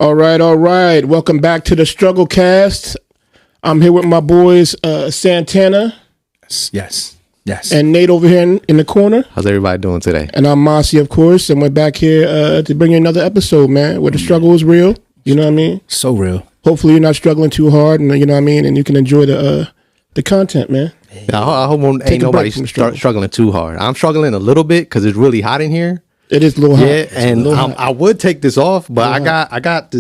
All right. Welcome back to the Struggle Cast. I'm here with my boys, Santana. Yes. And Nate over here in the corner. How's everybody doing today? And I'm Mossy, of course. And we're back here to bring you another episode, man, where the struggle is real. You know what I mean? So real. Hopefully you're not struggling too hard, and you know what I mean? And you can enjoy the content, man. Yeah, I hope ain't nobody struggling too hard. I'm struggling a little bit because it's really hot in here. It is a little hot. Yeah, and I would take this off, but I got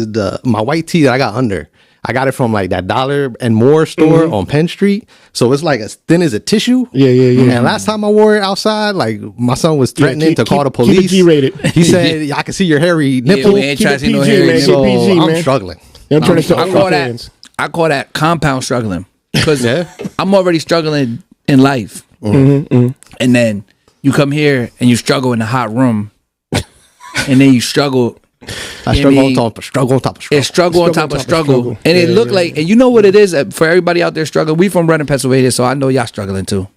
my white tee that I got under. I got it from like that Dollar and More store on Penn Street. So it's like as thin as a tissue. Yeah. And last time I wore it outside, like my son was threatening to call the police. Keep it G-rated. He said, I can see your hairy nipple. we ain't trying to see no PG, hairy man. nipple. So PG, I'm man. struggling. Don't turn into Ultra fans. I call that compound struggling. Because Yeah. I'm already struggling in life. And then you come here and you struggle in the hot room. And then you struggle. I struggle on top of struggle on top of struggle. It's struggle on top of struggle. And it looked like, and you know what it is for everybody out there struggling. We from Reading, Pennsylvania, so I know y'all struggling too.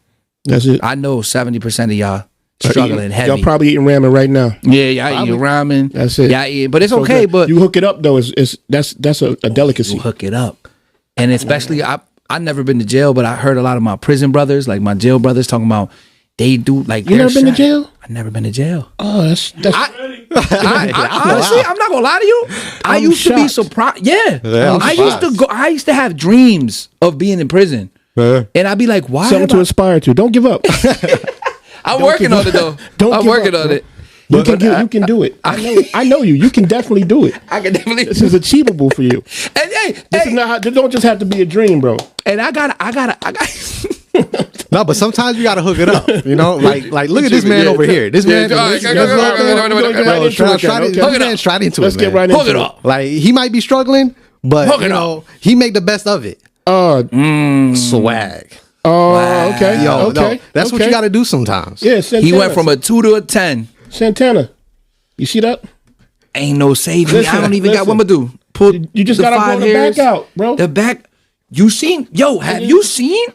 That's it. I know 70% of y'all struggling heavy. Y'all probably eating ramen right now. Yeah, y'all eating ramen. That's it. Y'all eating, but it's okay. But you hook it up though. That's a delicacy. you hook it up, and especially I never been to jail, but I heard a lot of my prison brothers, like my jail brothers, talking about they do like. You never been to jail? I never been to jail. Oh, that's. Honestly, I'm not gonna lie to you. I used to be surprised. Yeah, I'm I used to go. I used to have dreams of being in prison, and I'd be like, "Why?" Something to aspire to. Don't give up. I'm working on it though. I'm working on it. You can do it. I know you. You can definitely do it. I can definitely. This is achievable for you. And This is not how, this don't just have to be a dream, bro. And I got. No, but sometimes you gotta hook it up. You know, like look at this man over here. This man, Try straight into it. Let's get right into it. Hook it up. Like he might be struggling, but you know he make the best of it. Swag. Okay. Yo, okay. no, that's what you gotta do sometimes. Yeah, Santana. He went from a 2 to a 10. Santana. You see that? Ain't no saving. I don't even got what I'm gonna do. Pull. You just gotta blow the back out, bro. The back. You seen? Yo, have you seen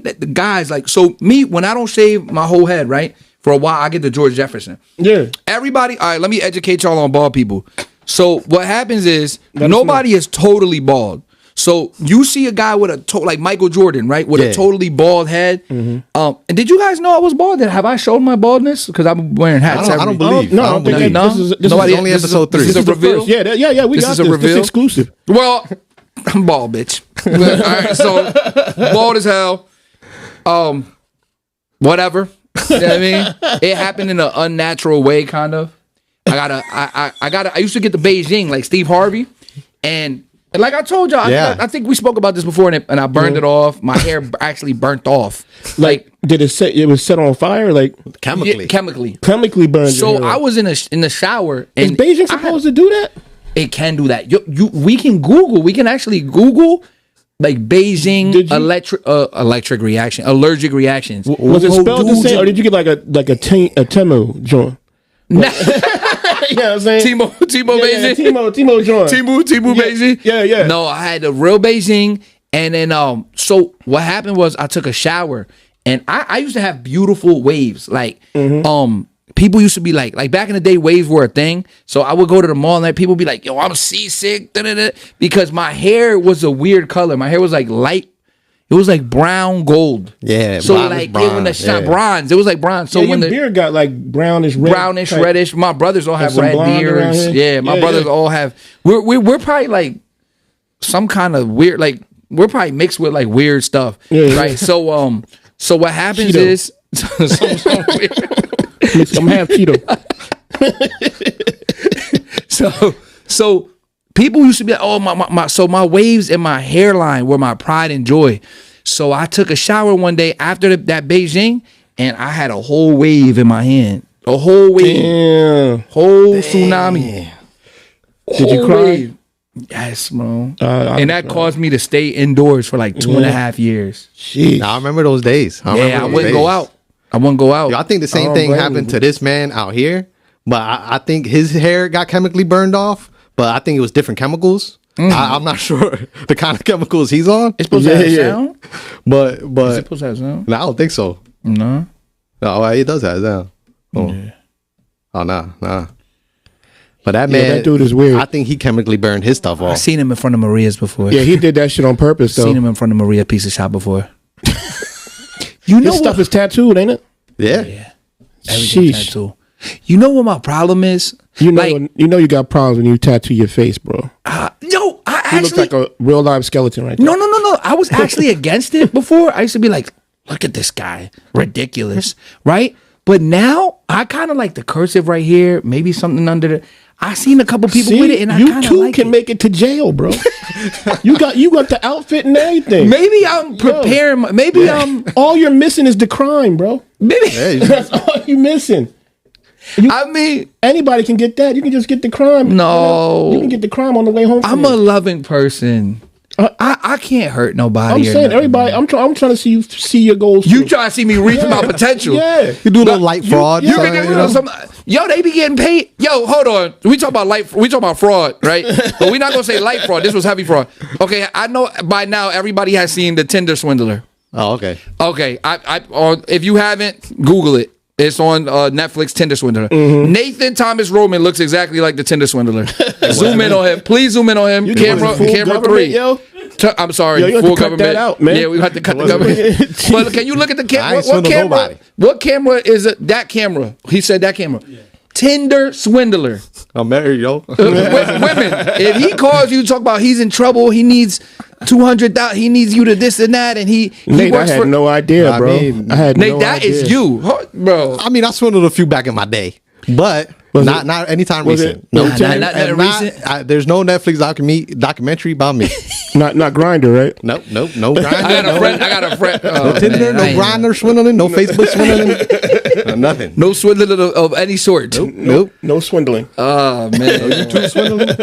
that the guys like? So me, when I don't shave my whole head, right? For a while, I get the George Jefferson. Yeah. Everybody, all right. Let me educate y'all on bald people. So what happens is nobody is totally bald. So you see a guy with like Michael Jordan, right? With a totally bald head. And did you guys know I was bald? Have I shown my baldness? Because I'm wearing hats. I don't believe. No, I don't think No? this This is only episode 3. This is a reveal. Yeah, we got is this. a reveal? This is exclusive. Well, I'm bald, bitch. All right, so bald as hell. Whatever. You know what I mean? It happened in an unnatural way, kind of. I used to get the Beijing like Steve Harvey, and like I told y'all, I think we spoke about this before, and I burned it off. My hair actually burnt off. Like, did it set? It was set on fire, like Chemically. chemically burned. So I was in the shower. And is Beijing supposed to do that? It can do that. We can Google. We can actually Google like Beijing allergic reactions. Was it spelled the same, or did you get like a Temu joint? You know what I'm saying? Timo Beijing. Timo joint. Timo Beijing. Yeah. No, I had the real Beijing, and then so what happened was I took a shower, and I used to have beautiful waves. Like people used to be like back in the day, waves were a thing. So I would go to the mall and like people would be like, "Yo, I'm seasick," because my hair was a weird color. My hair was like light. It was like brown gold. Yeah. So like when the shot bronze, it was like bronze. So when the beard got like brownish, reddish. My brothers all have red beards. Yeah, my brothers all have. We're probably like some kind of weird. Like we're probably mixed with like weird stuff. Right. So what happens is some weird. I'm half Cheeto. So people used to be like, oh my waves and my hairline were my pride and joy. So I took a shower one day after that Beijing, and I had a whole wave in my hand. A whole wave. Damn. Whole tsunami. Did you cry? Wave. Yes, bro. And that caused me to stay indoors for like 2.5 years. Jeez. I remember those days. I wouldn't go out. Yo, I think the same thing happened to this man out here, but I think his hair got chemically burned off, but I think it was different chemicals. I'm not sure the kind of chemicals he's on. It's supposed to have sound? But Is it supposed to have sound? No, I don't think so. No. No, it does have sound. Oh, Yeah. oh nah. But that Yeah, man, that dude is weird. I think he chemically burned his stuff I off. seen him in front of Maria's before. Yeah, he did that shit on purpose though. Seen him in front of Maria Pizza Shop before. You know His stuff what? is tattooed, ain't it? Yeah. Yeah. Everything Sheesh. tattoo. You know what my problem is? You know, like, you got problems when you tattoo your face, bro. yo, I He looks actually like a real live skeleton right there. no. I was actually against it before. I used to be like, look at this guy, ridiculous, right? But now I kind of like the cursive right here, maybe something under the. I seen a couple people See, with it, and I you kind of too like can it. make it to jail, bro. you got the outfit and everything. Maybe I'm preparing. Maybe I'm. All you're missing is the crime, bro. Maybe. That's all you're missing. I mean, Anybody can get that. You can just get the crime. No. You can get the crime on the way home. I'm a loving person. I can't hurt nobody. I'm or saying nothing. everybody. I'm trying to see you see your goals. You through. try to see me reach my potential. Yeah. You do a little light fraud. You so, can get you know. some. Yo, they be getting paid. Yo, hold on. We talk about we talk about fraud, right? But we're not gonna say light fraud. This was heavy fraud. Okay, I know by now everybody has seen the Tinder swindler. Oh, okay. Okay, if you haven't, Google it. It's on Netflix, Tinder Swindler. Mm-hmm. Nathan Thomas Roman looks exactly like the Tinder Swindler. Zoom in on him. Please zoom in on him. Camera full 3. yo. I'm sorry, Yo, you have full to cut government. that out, man. Yeah, we have to cut the government. But can you look at the I camera? ain't What swindled camera? nobody. What camera is it? That camera. He said that camera. Tinder Swindler. I'm married, yo. Women, if he calls you, talk about he's in trouble, he needs 200,000, he needs you to this and that, and he Nate, I works had for. no idea, I bro. mean, I had Nate, no that idea. is you, bro. I mean, I swindled a few back in my day, but not anytime was recent. it- no, Not And recent. there's no Netflix documentary about me. Not Grinder, right? Nope, no I got a friend. No Oh, Tinder, man, no I ain't- Grindr swindling, no Facebook swindling, nothing. No swindling of any sort. Nope. No swindling. Oh man.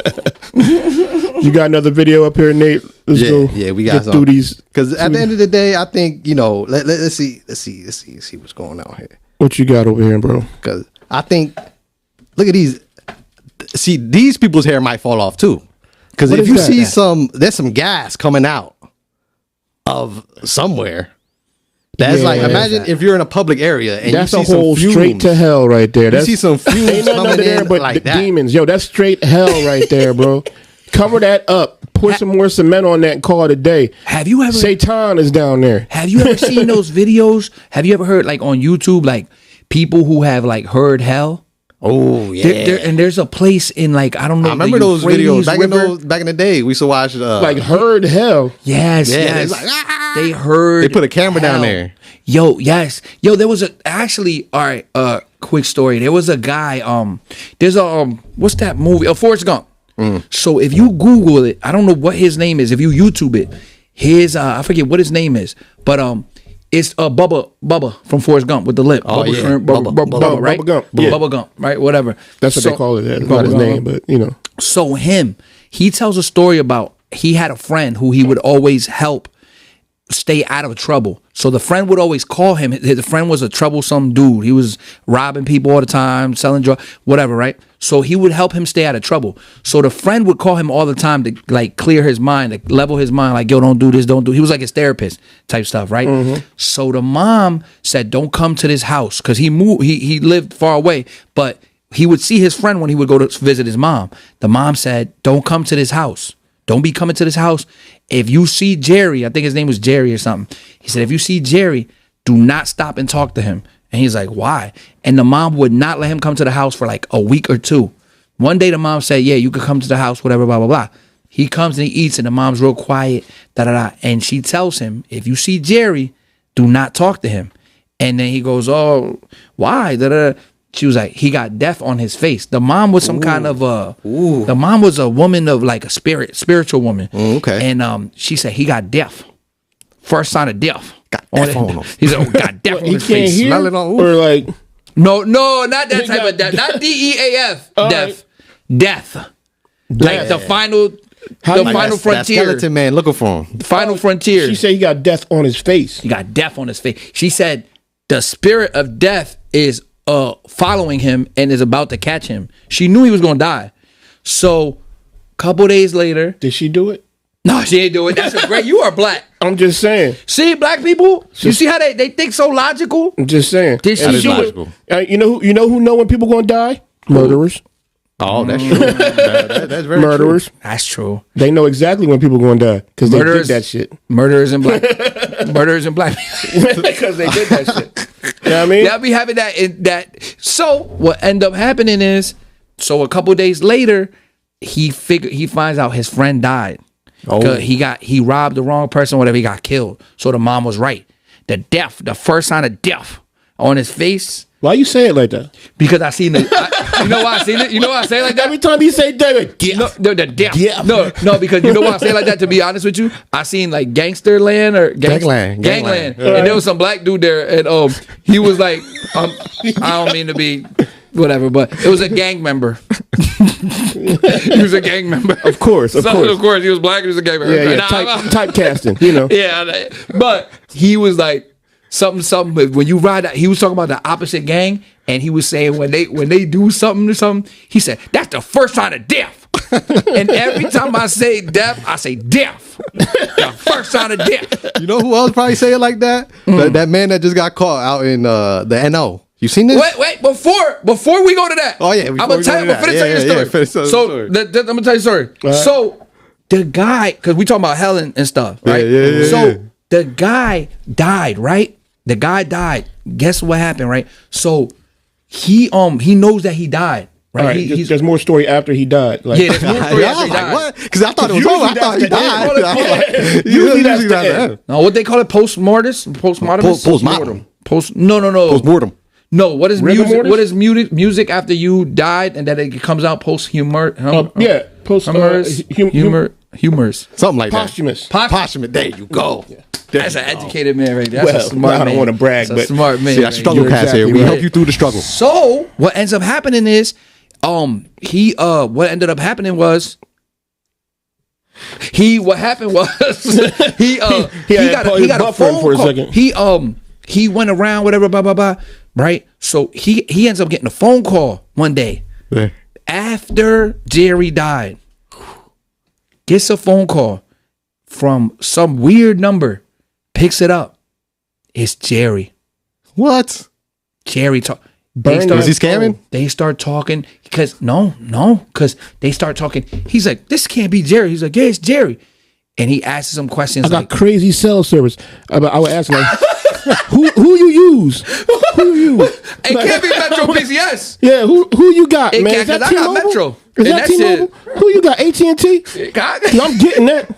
You got another video up here, Nate? Let's go. Yeah, we got get some. through these. Because at the end of the day, I think let's see what's going on here. What you got over here, bro? Because I think, look at these. See, these people's hair might fall off too. Because What if is you that? see there's some gas coming out of somewhere. That's Yeah. like, What is imagine if you're in a public area and That's you a see whole some straight fumes. to hell right there. You That's see some fumes ain't nothing coming under there in but like the that. demons. Yo, that's straight hell right there, bro. Cover that up. Put some more cement on that and call it a day. Have you ever Satan is down there. have you ever seen those videos? Have you ever heard like on YouTube like people who have like heard hell? Oh yeah. And there's a place in like I don't know. I remember the those Euphrates videos back in the day. We used to watch Like heard hell. Yes, Yeah, yes. it's like, ah! They heard. They put a camera down hell. there. Yo, yes. Yo, there was all right, quick story. There was a guy, there's a, what's that movie? Forrest Gump. So if you Google it, I don't know what his name is. If you YouTube it, I forget what his name is, but, it's Bubba from Forrest Gump with the lip. Oh, Bubba, yeah. Bubba, right? Bubba Gump, yeah. Bubba Gump, right? Whatever. That's what they call it. That's not his name, but you know. So he tells a story about he had a friend who he would always help stay out of trouble. So the friend would always call him. His friend was a troublesome dude. He was robbing people all the time, selling drugs, whatever, right? So he would help him stay out of trouble. So the friend would call him all the time to like clear his mind, to level his mind, like, yo, don't do this, don't do. He was like his therapist type stuff, right? So the mom said, don't come to this house, because he lived far away, but he would see his friend when he would go to visit his mom. The mom said, don't come to this house. Don't be coming to this house. If you see Jerry, I think his name was Jerry or something. He said, if you see Jerry, do not stop and talk to him. And he's like, why? And the mom would not let him come to the house for like a week or two. One day the mom said, yeah, you could come to the house, whatever, blah, blah, blah. He comes and he eats and the mom's real quiet, da-da-da. And she tells him, if you see Jerry, do not talk to him. And then he goes, oh, why? Da-da-da. She was like, he got death on his face. The mom was some kind of the mom was a woman of like a spiritual woman. Okay. And she said he got death. First sign of death. Got death on him. He said, got death on He his can't face. hear Smell it on- or like No, not that He type got of death. Not DEAF. All Death. Death. Like the final Like final That frontier. skeleton man looking for him. Final frontier. she said he got death on his face. He got death on his face. She said the spirit of death is following him and is about to catch him. She knew he was gonna die. So couple days later, Did she do it? no, she ain't do it. That's a great. You are black. I'm just saying. See, black people. You see how they think so logical. I'm just saying. Did she And do it? logical. You know who know when people gonna die? Murderers. Oh, that's true. That's very Murderers. That's true. They know exactly when people going to die because they did Murderers- that shit. Murderers and black, murderers and black. Because they did that shit. You know what I mean? They'll be having that. So what end up happening is, so a couple days later, he finds out his friend died. Oh. He robbed the wrong person, whatever. He got killed. So the mom was right. The first sign of death on his face. Why you say it like that? Because I seen you know why I seen it? You know why I say it like that? Every time you say David, No, the death. Yeah. No, because you know why I say it like that, to be honest with you? I seen like Gangster Land or Gangland. And there was some black dude there, and he was like, I don't mean to be whatever, but it was a gang member. He was a gang member. Of course, of course. Of course, he was black and he was a gang member. Yeah, yeah. Nah, Typecasting, you know. yeah, but he was like something. When you ride, he was talking about the opposite gang, and he was saying when they do something, he said that's the first sign of death. And every time I say death, I say death. The first sign of death. You know who else probably say it like that? That man that just got caught out in the NO. You seen this? Wait, before we go to that. Oh, yeah, I'm before gonna we tell go you. to that. Finish telling Yeah, your finish story. telling the story. I'm gonna tell you a story. Right. So the guy, because we talking about hell and stuff, right? Yeah. So the guy died, right? The guy died. Guess what happened, right? So he knows that he died, right? All right, there's more story after he died. Like, Yeah, there's more story Yeah, I after was he like, died. what? Because I thought it was Usually over. I thought he that's the died. end. I was like, Usually that's the that's end. No, what they call it, postmortem. Postmortem. No. Postmortem. No, what is Rigor music? mortis? What is music after you died, and that it comes out humors. Something like Posthumous. that. Posthumous. There you go. That's an educated man right there. That's Well, a smart I don't man. wanna brag, That's a but- smart man. See, I right struggle there. cast exactly here. We right. help you through the struggle. So what ends up happening is, what ended up happening was. What happened was he got a buffering phone for a call. second. He went around, whatever, blah blah blah, right? So he ends up getting a phone call one day Yeah. after Jerry died. Gets a phone call from some weird number, picks it up. It's Jerry. What? Jerry talk. Was he scamming? They start talking because because they start talking. He's like, this can't be Jerry. He's like, yeah, it's Jerry. And he asks some questions I got like, crazy cell service. I would ask him, like, who you use? Who you use? it can't be Metro PCS. Yeah, who you got, It man? can't, Is that 'cause I got T-Mobile? Metro. Is And that that shit- T-Mobile? Who you got? AT&T? God. I'm getting that.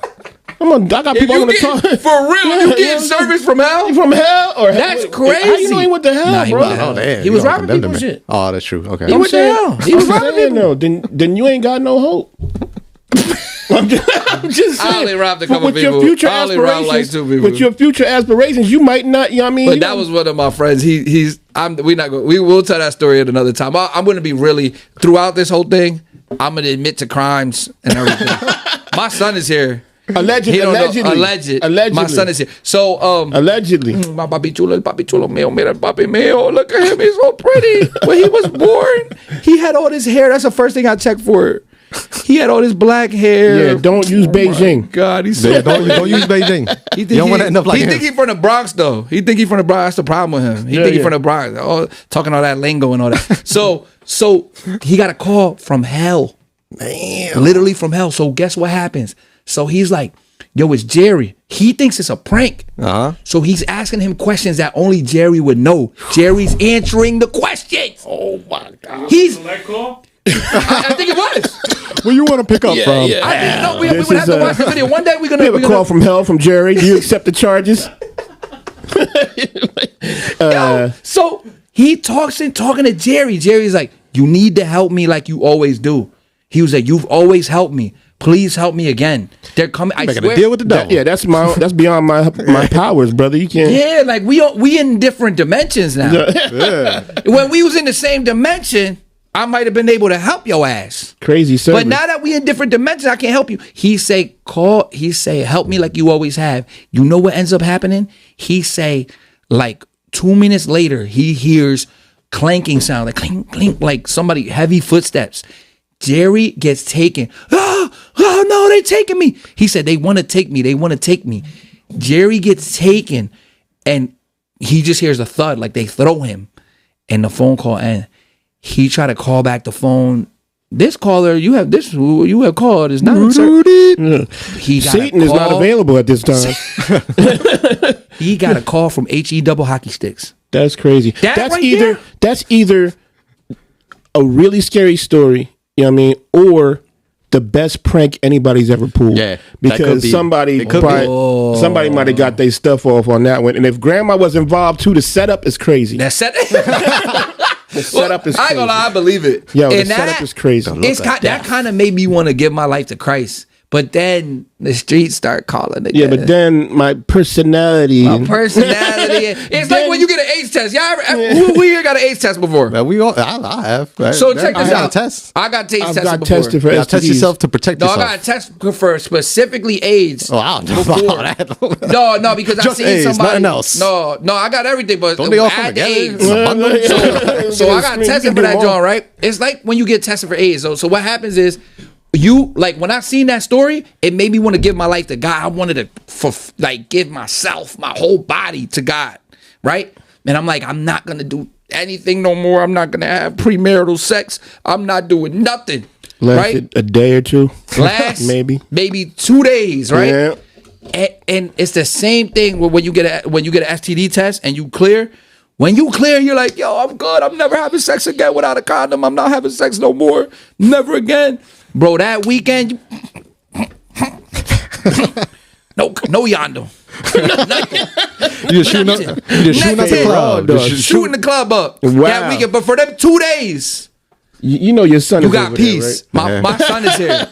I got If people I you want to get, talk. for real, Yeah, you yeah, getting yeah. service from hell? You from hell or That's How crazy. you know he went to hell, Nah, he bro? went to hell. damn. He was You robbing gonna people condemn and him. shit. Oh, that's true. Okay. He I'm went to saying, hell. He was I'm robbing saying, people. though, then you ain't got no hope. I'm just I saying. only robbed a couple with your people. future I only robbed like aspirations, 2 people. with your future aspirations, you might not. You know what I mean? But You that know- was one of my friends. We will tell that story at another time. I'm going to be really throughout this whole thing. I'm going to admit to crimes and everything. My son is here. Allegedly. He don't know. Allegedly. My son is here. So Allegedly. my papi chulo meo, mira papi meo. Look at him, he's so pretty. When he was born, he had all this hair. That's the first thing I checked for. He had all this black hair. Yeah, don't use Beijing. God, he's so Yeah, don't use Beijing. He You don't want to end up like he him. think he from the Bronx though. He think he from the Bronx. That's the problem with him. He Yeah, think he yeah. from the Bronx. Oh, talking all that lingo and all that. So he got a call from hell. Damn. Literally from hell. So guess what happens? So he's like, yo, it's Jerry. He thinks it's a prank. Uh-huh. So he's asking him questions that only Jerry would know. Jerry's answering the questions. Oh my God. I think it was. Where you want to pick up from? I didn't know. We This would have is, to watch the video. One day we're We have a gonna call from hell from Jerry. Do you accept the charges? So he talking to Jerry. Jerry's like, you need to help me like you always do. He was like, you've always helped me. Please help me again. They're coming. I Making swear. a deal with the devil. Yeah, that's beyond my powers, brother. You can't. Yeah, like we in different dimensions now. When we was in the same dimension, I might have been able to help your ass. Crazy service. But now that we in different dimensions, I can't help you. He say, help me like you always have. You know what ends up happening? He say, like 2 minutes later, he hears clanking sound, like clink, clink, like somebody, heavy footsteps. Jerry gets taken. Oh no, they taking me. He said, they want to take me. Jerry gets taken and he just hears a thud, like they throw him, and the phone call ends. He tried to call back the phone this caller you have called is not he got Satan is not available at this time. He got a call from HE double hockey sticks. That's crazy. That right there? That's either a really scary story, you know what I mean, or the best prank anybody's ever pulled. Yeah, because somebody might have got their stuff off on that one. And if grandma was involved too, the setup is crazy. That set The setup is crazy. I ain't gonna lie, I believe it. Yo, the setup is crazy. That kind of made me want to give my life to Christ. But then the streets start calling again. Yeah, but then my personality. It's like when you get an AIDS test. Y'all ever, who here got an AIDS test before? We all, I have. So check this out. Test. I got AIDS tested got before. tested for You STDs. test yourself to protect No, I yourself. got a test for specifically AIDS. Oh, I don't know about that. No, because I Just seen AIDS, somebody. nothing else. No, I got everything, but Don't they all come add together? AIDS. It's a bundle? So I got tested for that, John. Right? It's like when you get tested for AIDS. So what happens is, when I seen that story, it made me want to give my life to God. I wanted to give myself, my whole body to God, right? And I'm like, I'm not gonna do anything no more. I'm not gonna have premarital sex. I'm not doing nothing. Right? A day or two. maybe 2 days, right? Yeah. And it's the same thing when you get an STD test and you clear. When you clear, you're like, yo, I'm good. I'm never having sex again without a condom. I'm not having sex no more. Never again. Bro, that weekend, no yondo. You're shooting up the club. Shooting the club up. Wow. That weekend. But for them 2 days, You know your son you is got over peace. there, right? My son is here.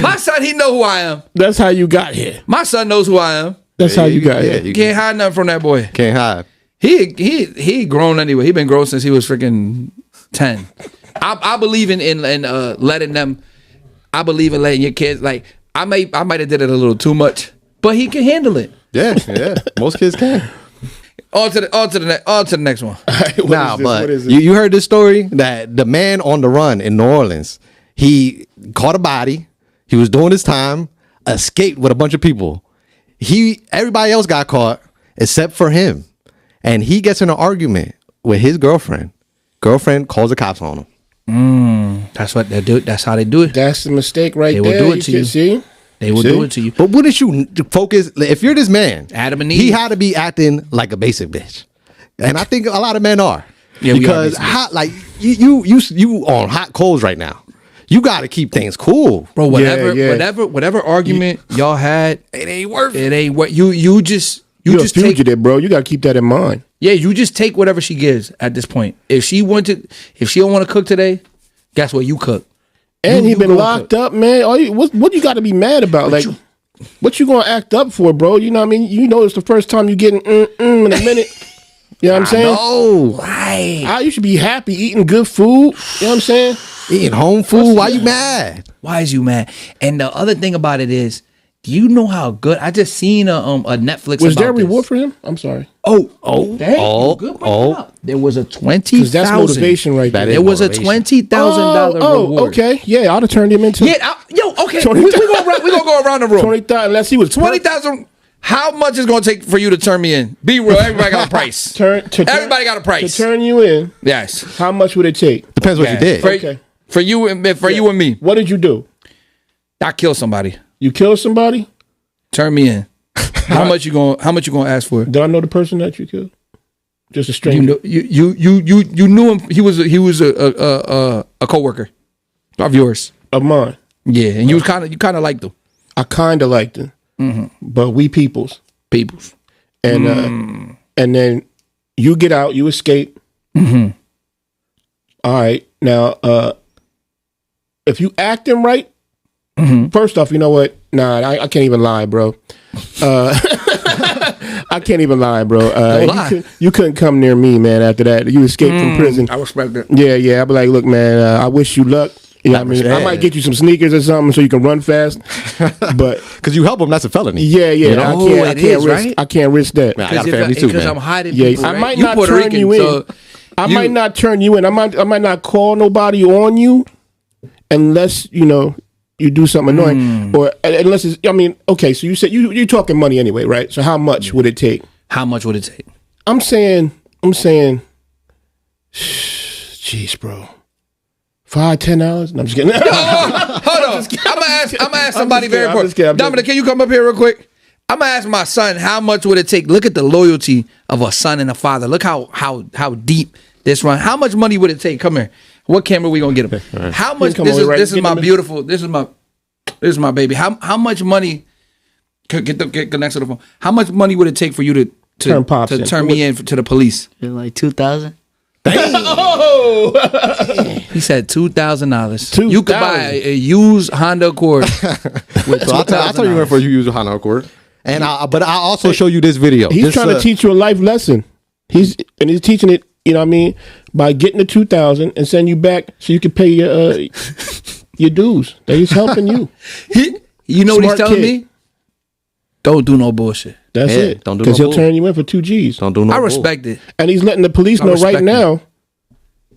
My son, he know who I am. That's how you got here. My son knows who I am. That's how you got Yeah, here. you Can't hide nothing from that boy. can't hide. He grown anyway. He been grown since he was freaking 10. I believe in letting them. I believe in letting your kids, like, I might have did it a little too much, but he can handle it. Yeah. Most kids can. On to the next one. Nah, but you heard this story that the man on the run in New Orleans, he caught a body. He was doing his time, escaped with a bunch of people. Everybody else got caught except for him. And he gets in an argument with his girlfriend. Girlfriend calls the cops on him. That's what they do. That's how they do it. That's the mistake right They there. will do it to you. See? They will do it to you. But wouldn't you focus? If you're this man, Adam and Eve. he had to be acting like a basic bitch, and I think a lot of men are. Yeah, we are because basic hot, like you on hot coals right now. You got to keep things cool, Bro, Yeah. whatever argument y'all had, It ain't worth it ain't what you just You're a just take. fugitive, bro. You got to keep that in mind. Yeah, you just take whatever she gives at this point. If she don't want to cook today, guess what? You cook. And he You been gonna locked cook. up, man. What you got to be mad about? Like, what you gonna act up for, bro? You know what I mean? You know it's the first time you getting in a minute. You know what I'm saying? Oh, Right. You should be happy eating good food. You know what I'm saying? eating home food. Why you mad? Why is you mad? And the other thing about it is, do you know how good? I just seen a Netflix. Was about there a reward this. for him? I'm sorry. Dang, oh, good oh. up. There was a 'Cause that's 20,000. motivation right there. That is There was a motivation. $20,000 reward. okay. Yeah, I'd have turned him into Yeah, okay. We gonna go around the room. 20,000 unless he was 20,000. How much is gonna take for you to turn me in? Be real. Everybody got a price. Everybody got a price. To turn you in, Yes. how much would it take? Depends what you did. For, Okay. for you and you and me, What did you do? I kill somebody. You killed somebody? Turn me in. How much you gonna ask for? Do I know the person that you killed? Just a stranger. You know, you knew him. He was a coworker of yours. Of mine. Yeah, and you kind of liked him. I kind of liked him, but we peoples. Peoples. And then you get out, you escape. All right, now if you acting right, first off, you know what? Nah, I can't even lie, bro. I can't even lie, bro. Lie. You couldn't come near me, man. After that, you escaped from prison. I respect it. Yeah. I'd be like, look, man, I wish you luck. You know what I mean? I might get you some sneakers or something so you can run fast. But Because you help him, that's a felony. yeah, You know? it is, risk. right? I can't risk that. Man, I got a family too, Because man. I'm hiding. Yeah, people, I right? might You not Puerto turn Rican, you in. so I you- might not turn you in. I might not call nobody on you unless you do something annoying, or unless it's. I mean, okay. So you said you're talking money anyway, right? So how much would it take? How much would it take? I'm saying, jeez, bro, $5-10. No, I'm just kidding. Hold on. I'm gonna ask somebody very I'm just important. kidding. Dominic, can you come up here real quick? I'm gonna ask my son how much would it take. Look at the loyalty of a son and a father. Look how deep this run. How much money would it take? Come here. What camera we gonna get him? How much? This is my beautiful. This is my baby. How much money? Get next to the phone. How much money would it take for you to turn me in to the police? Like $2,000. He said $2,000. You could buy a used Honda Accord. I'll tell you where you use a Honda Accord. And but I'll also show you this video. He's trying to teach you a life lesson. He's teaching it, you know what I mean, by getting the $2,000 and sending you back so you can pay your dues. That he's helping you. You know what he's telling me? Don't do no bullshit. That's it. Don't do because no he'll turn you in for 2 G's. Don't do no I respect it. And he's letting the police know right now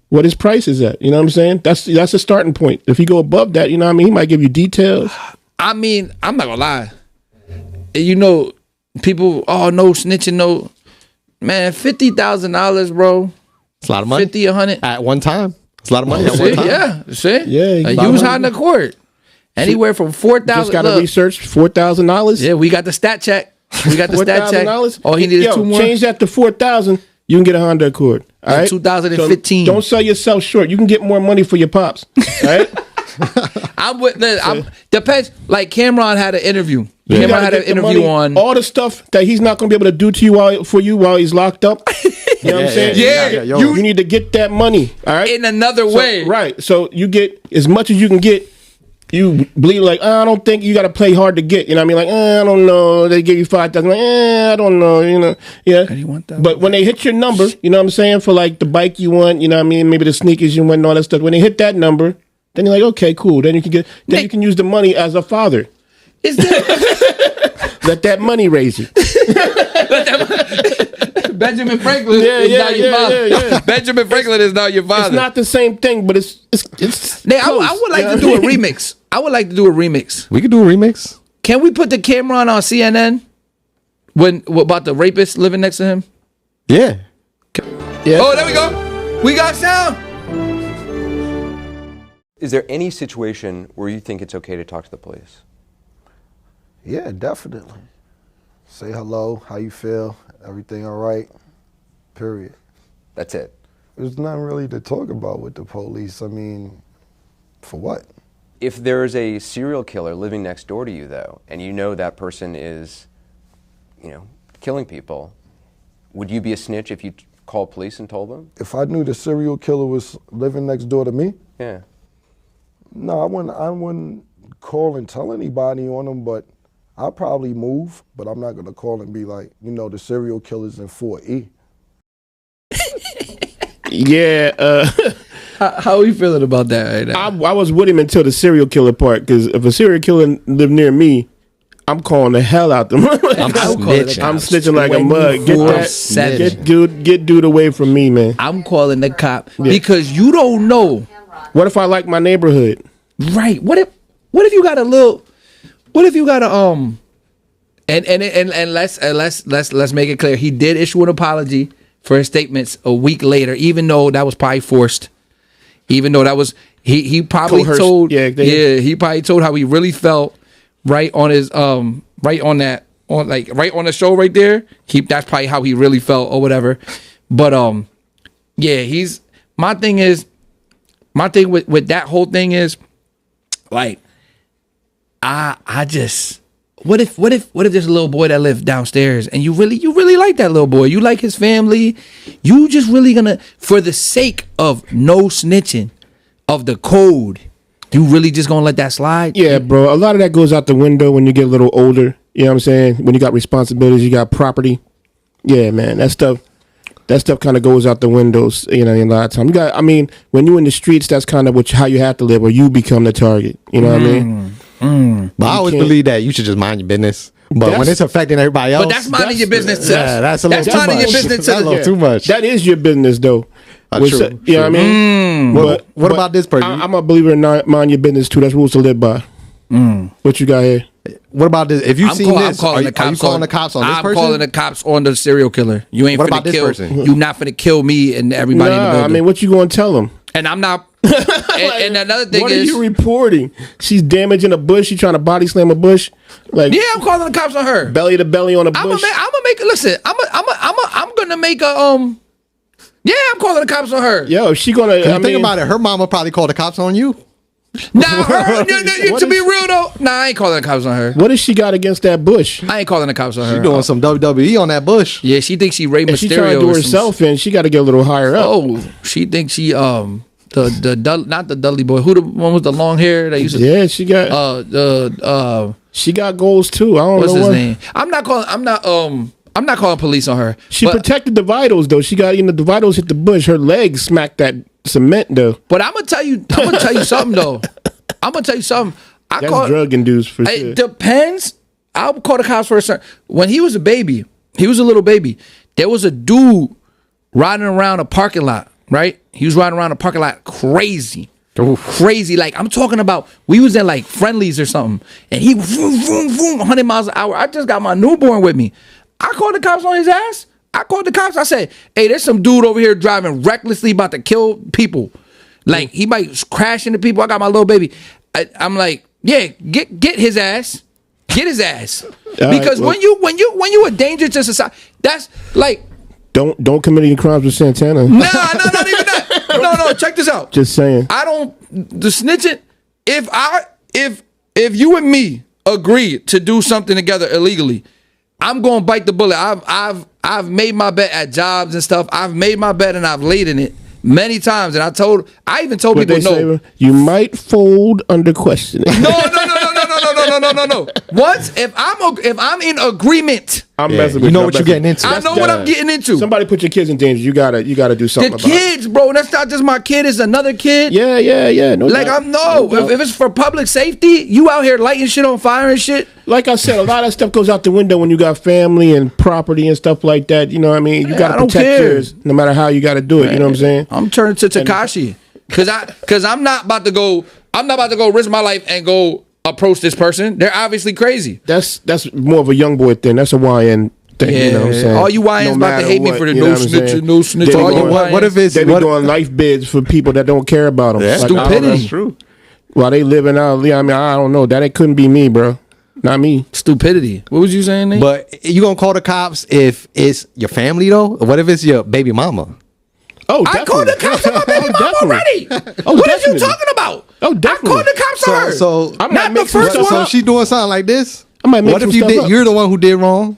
what his price is at. You know what I'm saying? That's a starting point. If you go above that, you know what I mean, he might give you details. I mean, I'm not gonna lie. You know, people, no snitching, no. Man, $50,000, bro. It's a lot of money. 50, 100 at one time. It's a lot of money at one time. Yeah, see? Yeah, a used Honda Accord. Anywhere from $4,000. Just got to research $4,000. Yeah, we got the stat check. We got the stat check. Oh, he needed 2 more. Change that to $4,000. You can get a Honda Accord. All right. 2015. So don't sell yourself short. You can get more money for your pops. All right. Depends. Like Cameron had an interview. You Cameron had an interview on all the stuff that he's not going to be able to do to you while he's locked up. You know what I'm saying? Yeah. You need to get that money. All right. In another way. Right. So you get as much as you can get. You bleed like, I don't think you got to play hard to get. You know what I mean? Like, I don't know. They give you $5,000. Like, I don't know. You know, yeah. But when they hit your number, you know what I'm saying? For like the bike you want, you know what I mean? Maybe the sneakers you want and all that stuff. When they hit that number, then you're like, okay, cool. Then you can you can use the money as a father. Is that let that money raise you. Benjamin Franklin is now your father. Yeah. Benjamin Franklin is now your father. It's not the same thing, but it's I would like to do a remix. I would like to do a remix. We could do a remix. Can we put the camera on CNN when about the rapist living next to him? Yeah. Oh, there we go. We got sound. Is there any situation where you think it's okay to talk to the police? Yeah, definitely. Say hello, how you feel, everything all right, period. That's it. There's nothing really to talk about with the police. I mean, for what? If there's a serial killer living next door to you, though, and you know that person is, killing people, would you be a snitch if you called police and told them? If I knew the serial killer was living next door to me? Yeah. No, I wouldn't call and tell anybody on him, but I'll probably move, but I'm not going to call and be like, the serial killer's in 4E. Yeah. How are you feeling about that right now? I was with him until the serial killer part, because if a serial killer lived near me, I'm calling the hell out them. I'm snitching like a mug. Get dude away from me, man. I'm calling the cop because you don't know. What if I like my neighborhood? Right. What if you got a little? What if you got a and let's make it clear. He did issue an apology for his statements a week later, even though that was probably forced. Even though that was he probably coerced. told he probably told how he really felt right on his right on the show right there. That's probably how he really felt or whatever. But he's my thing with that whole thing is like I just what if there's a little boy that lives downstairs and you really like that little boy, you like his family, you just really gonna, for the sake of no snitching, of the code, you really just gonna let that slide? Yeah, bro. A lot of that goes out the window when you get a little older. You know what I'm saying? When you got responsibilities, you got property. Yeah, man. That stuff kind of goes out the windows, a lot of time. When you're in the streets, that's kind of how you have to live, or you become the target. You know what I mean? But I always believe that you should just mind your business. But when it's affecting everybody else, but that's minding your business. Yeah, that's a little too much. Your business. That's a little too much. That is your business, though. True. You know what I mean? What about this person? I'm a believer in not mind your business too. That's rules to live by. What you got here? What about this? If you've seen this, are you calling the cops on this person? I'm calling the cops on the serial killer. You ain't what finna about this kill. person? You not finna kill me and everybody in the building. What you gonna tell them? And I'm not and another thing what is, are you reporting? She's damaging a bush. She's trying to body slam a bush. Like, yeah, I'm calling the cops on her. belly to belly on a bush. I'm gonna make. Listen, I'm gonna make a Yeah, I'm calling the cops on her. Yo, she gonna. Think about it. Her mama probably called the cops on you. Nah, to be real though, I ain't calling the cops on her. What has she got against that bush? I ain't calling the cops on her. She doing some WWE on that bush. Yeah, she thinks she Rey Mysterio. If she trying to do or some- herself in, she got to get a little higher up. Oh, she thinks she not the Dudley boy. Who the one with the long hair that used to Yeah, she got. She got goals too. I don't what's know his what. name? I'm not calling police on her. She but, protected the vitals though. She got the vitals hit the bush. Her legs smacked that cement though. but I'm gonna tell you something though. I'm gonna tell you something. That's drug induced for sure. It depends. I'll call the cops for a certain. When he was a baby, he was a little baby. There was a dude riding around a parking lot. Right? He was riding around a parking lot crazy. Crazy. Like, I'm talking about, we was in like Friendlies or something. And he vroom, vroom, vroom, 100 miles an hour. I just got my newborn with me. I called the cops on his ass. I called the cops. I said, hey, there's some dude over here driving recklessly about to kill people. Like, he might crash into people. I got my little baby. I'm like, yeah, get his ass. Get his ass. Because well, when you a danger to society, that's like, Don't commit any crimes with Santana. Nah, not even that. No, check this out. Just saying. I don't the snitching. If you and me agree to do something together illegally, I'm gonna bite the bullet. I've made my bet at jobs and stuff. I've made my bet and I've laid in it many times. And I even told What people they no. say, you might fold under questioning. No. Once if I'm in agreement, I'm Yeah, messing with you know I'm what you're messing- getting into. I know what I'm getting into. Somebody put your kids in danger. You gotta do something The about it. kids, bro. That's not just my kid. It's another kid. Yeah. No Like doubt. I'm no. doubt. If it's for public safety, you out here lighting shit on fire and shit. Like I said, a lot of stuff goes out the window when you got family and property and stuff like that. You know what I mean? You Yeah, got I to don't protect care. yours no matter how you got to do it. You know what I'm saying? I'm turning to Tekashi because I'm not about to go risk my life and go approach this person. They're obviously crazy. That's more of a young boy thing. That's a YN thing. You know what I'm saying? All you YNs about matter to hate me what, for the you know no what I'm saying? snitching, no snitching. They be All you going- YNs. What if it's They be what, doing life bids for people that don't care about them. Yeah, Stupidity. That's true. While they living out, I mean, I don't know. That couldn't be me, bro. Not me. Stupidity. What was you saying, Nate? But you gonna call the cops if it's your family though? What if it's your baby mama? Oh, I called the cops on my baby mom already. What are you definitely. talking about? Oh, definitely. I called the cops on her. So I might not the make some first stuff one. so she doing something like this? I might make What some if you stuff did? up. You're the one who did wrong,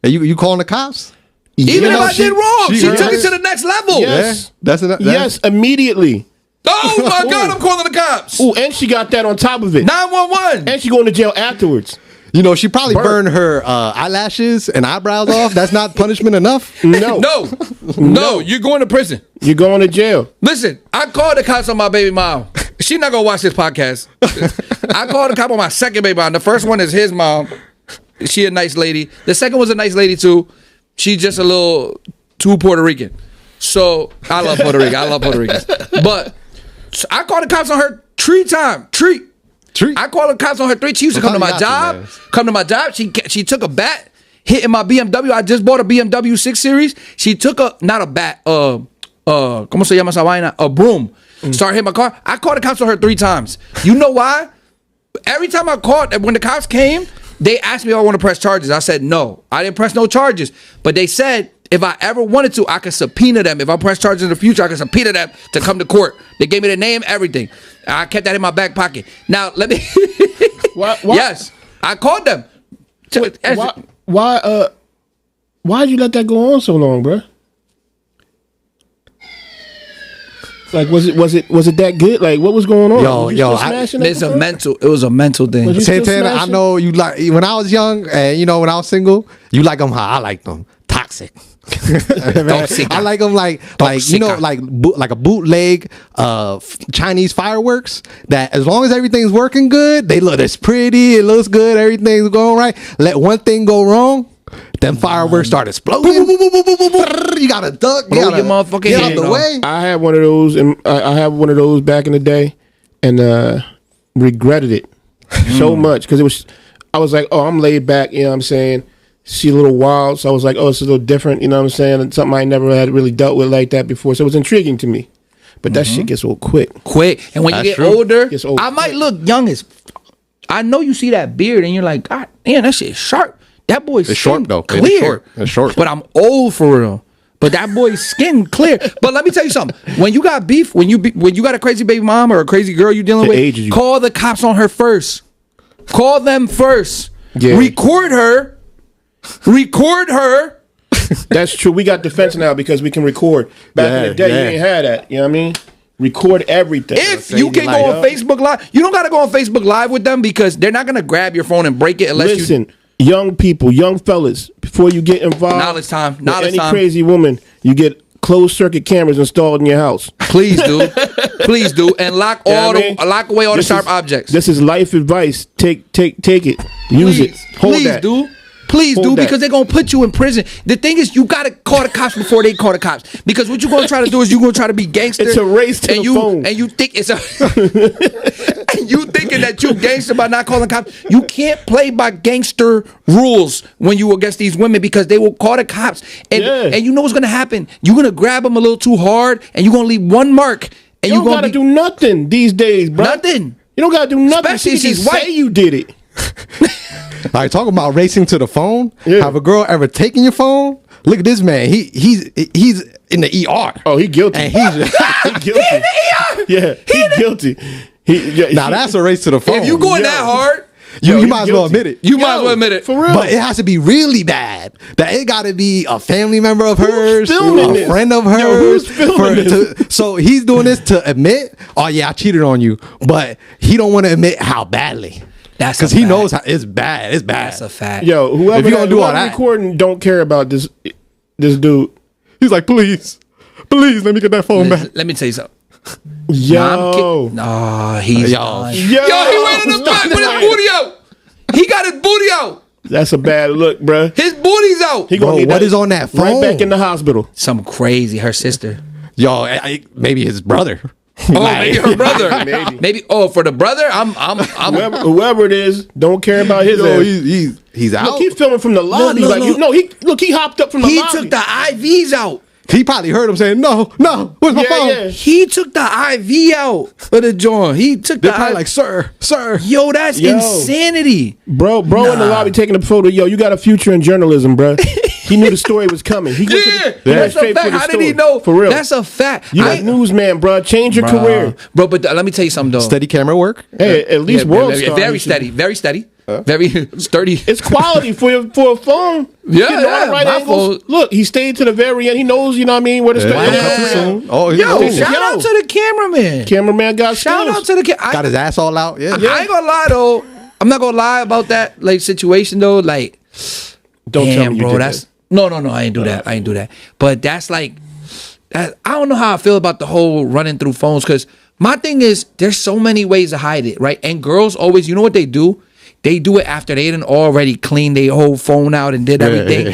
and you calling the cops? Even Yeah, if I did wrong, she heard took it it. to the next level. Yes. That's enough. Yes, immediately. Oh my God, I'm calling the cops. Ooh, and she got that on top of it. 911. And she going to jail afterwards. You know, she probably Burn. burned her eyelashes and eyebrows off. That's not punishment enough. No. No, you're going to prison. You're going to jail. Listen, I called the cops on my baby mom. She not gonna watch this podcast. I called the cop on my second baby mom. The first one is his mom. She a nice lady. The second was a nice lady too. She just a little too Puerto Rican. So I love Puerto Rican. I love Puerto Ricans. But so I called the cops on her three times. I called the cops on her three. She used to come to my job. She took a bat, hitting my BMW. I just bought a BMW 6 Series. She took not a bat, ¿cómo se llama esa vaina? A broom. Started hitting my car. I called the cops on her 3 times. You know why? Every time I called, when the cops came, they asked me if I want to press charges. I said no. I didn't press no charges. But they said if I ever wanted to, I could subpoena them. If I press charges in the future, I could subpoena them to come to court. They gave me their name, everything. I kept that in my back pocket. Now, let me... Why? Yes. I called them. Why'd you let that go on so long, bro? Like, was it that good? Like, what was going on? Yo, Was you yo, still smashing that It's a before? mental. It was a mental thing. Was you still Santana, I smashing? know you like when I was young, and you know when I was single, you like them how I like them, toxic. I like them like you know like a bootleg Chinese fireworks. That as long as everything's working good, they look it's pretty, it looks good, everything's going right. Let one thing go wrong, then fireworks start exploding. You gotta duck, Blow you gotta your motherfucking get out head the off. way. I had one of those, and I had one of those back in the day, and regretted it so much because I was like, oh, I'm laid back, you know what I'm saying? She a little wild, so I was like, oh, it's a little different, you know what I'm saying? And something I never had really dealt with like that before, so it was intriguing to me. But that shit gets old quick. And when you That's get true. older, Gets old I might look young as. I know you see that beard and you're like, God damn, that shit is sharp. That boy's It's short, skin though. It is clear. short. It's short. But I'm old for real. But that boy's skin clear. But let me tell you something. When you got beef, when you got a crazy baby mom or a crazy girl you dealing The with, ages you- call the cops on her first. Call them first. Yeah. Record her. Record her. That's true. We got defense now because we can record. Back in the day, you ain't had that. You know what I mean? Record everything. If you can go on Facebook Live, you don't got to go on Facebook Live with them because they're not going to grab your phone and break it unless you. Listen, young people, young fellas, before you get involved, Knowledge time, with knowledge any time. crazy woman, you get closed circuit cameras installed in your house. Please do, please do, and lock You know all what I mean? lock away all the This sharp is- objects. This is life advice. Take it. Use it. Hold please that. do. Please Hold do that. because they're gonna put you in prison. The thing is, you gotta call the cops before they call the cops. Because what you're gonna try to do is you're gonna try to be gangster. It's a race to and the you, phone. And you think it's a and you thinking that you gangster by not calling cops. You can't play by gangster rules when you against these women because they will call the cops. And Yeah. and you know what's gonna happen? You're gonna grab them a little too hard and you're gonna leave one mark. And You you're don't gonna gotta be do nothing these days, bro. nothing. You don't gotta do nothing. Especially You if she's just say white. you did it. All right, talking about racing to the phone. Yeah. Have a girl ever taken your phone? Look at this man. He's in the ER. Oh, he guilty. And he's he guilty. Yeah, he guilty. now that's a race to the phone. If you going Yo. that hard, you he might as well guilty. admit it. you might as well admit it. For real. But it has to be really bad. That it got to be a family member of hers, filming a this? friend of Yo, hers. who's filming this? So he's doing this to admit, oh yeah, I cheated on you, but he don't want to admit how badly. That's Because a he fact. knows how it's bad. It's bad. That's a fact. Yo, whoever If you gonna do all whoever that. recording don't care about this dude. He's like, please, let me get that phone back. Let me tell you something. Yo. Nah, he's Yo. done. Yo, Yo, he went in the back with his booty out. He got his booty out. That's a bad look, bruh. His booty's out. He gonna Bro, need what is on that Right phone? back in the hospital. Some crazy. Her sister. Yo, maybe his brother. Oh, maybe her brother. Maybe. Oh, for the brother, I'm. Whoever it is, don't care about his Yo, ass. he's out. Look, he's filming from the lobby. look, like look. he hopped up from the He lobby. took the IVs out. He probably heard him saying, no, where's my phone? Yeah. He took the IV out for the joint. He took They're the probably IV. like, sir. Yo, that's Yo. insanity. Bro in the Nah. lobby taking a photo. Yo, you got a future in journalism, bro. He knew the story was coming. He went to the, he went That's a straight for fact. the How did story. he know? For real. That's a fact. You a newsman, bro. Change your career. Bro, but let me tell you something, though. Steady camera work. Hey, at least world star. Very you should- steady. Very steady. Very sturdy. It's quality for a phone. Yeah, Getting all the yeah, my phone- Look, he stayed to the very end. He knows, you know what I mean, where to start. I'm coming soon. Oh, he Yo, knows. shout out to the cameraman. Cameraman got Shout skills. out to the cameraman. Got his ass all out. Yeah. I ain't gonna lie though. I'm not gonna lie about that like situation though. Like, Don't tell damn, me you bro. did That's that. no. I ain't do that. I ain't do that. But that's like, I don't know how I feel about the whole running through phones because my thing is there's so many ways to hide it, right? And girls always, you know what they do? They do it after they done already cleaned their whole phone out and did everything.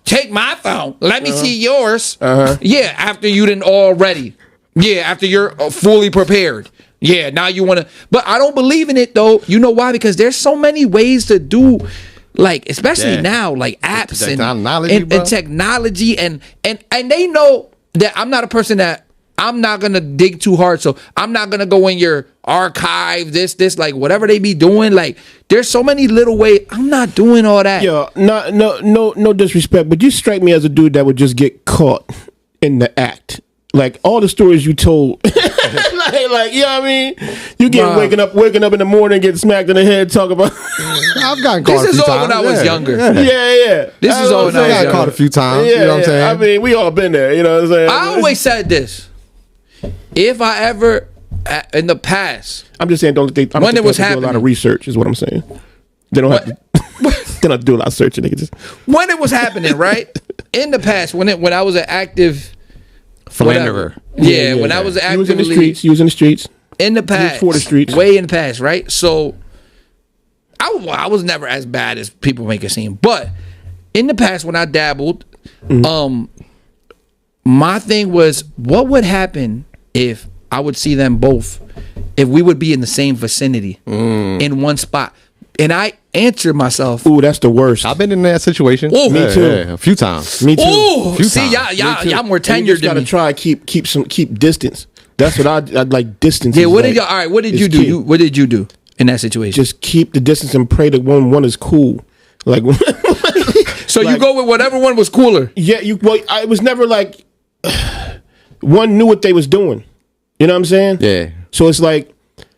Take my phone. Let me see yours. Yeah, after you done already. Yeah, after you're fully prepared. Yeah, now you want to. But I don't believe in it though. You know why? Because there's so many ways to do, like especially Yeah. now, like apps Technology, and bro. technology and they know that I'm not a person that. I'm not gonna dig too hard, so I'm not gonna go in your archive. This, like whatever they be doing. Like, there's so many little ways. I'm not doing all that. Yo, no disrespect, but you strike me as a dude that would just get caught in the act. Like all the stories you told, like you know what I mean. You get Bruh. waking up in the morning, getting smacked in the head, talk about. I've gotten caught This a is few all times. when I was Yeah. younger. Yeah. This is all when I was I got younger. caught a few times. Yeah, you know what I'm saying? I mean, we all been there. You know what I'm saying? I always said this. If I ever in the past, I'm just saying, don't think. When it was do a lot happening. of research is what I'm saying. They don't have to. They don't have to do a lot of searching. They can just. when it was happening, right? In the past, when I was an active Philanderer. whatever. Yeah, when I was You was in the actively streets. You was in the streets. in the past, for the streets. way in the past, right? So I was never as bad as people make it seem, but in the past when I dabbled, my thing was what would happen if I would see them both, if we would be in the same vicinity in one spot. I answered myself. Ooh, that's the worst. I've been in that situation. Ooh. Me too. A few times. Me too. Ooh, Few see, times. y'all more And you tenured just than gotta me. try keep distance. That's what I'd like distance. Yeah, is what like- did y'all? All right, what did is you do? key. What did you do in that situation? Just keep the distance and pray that one is cool. Like, so you like- go with whatever one was cooler. yeah, it was never like one knew what they was doing. You know what I'm saying? Yeah. So it's like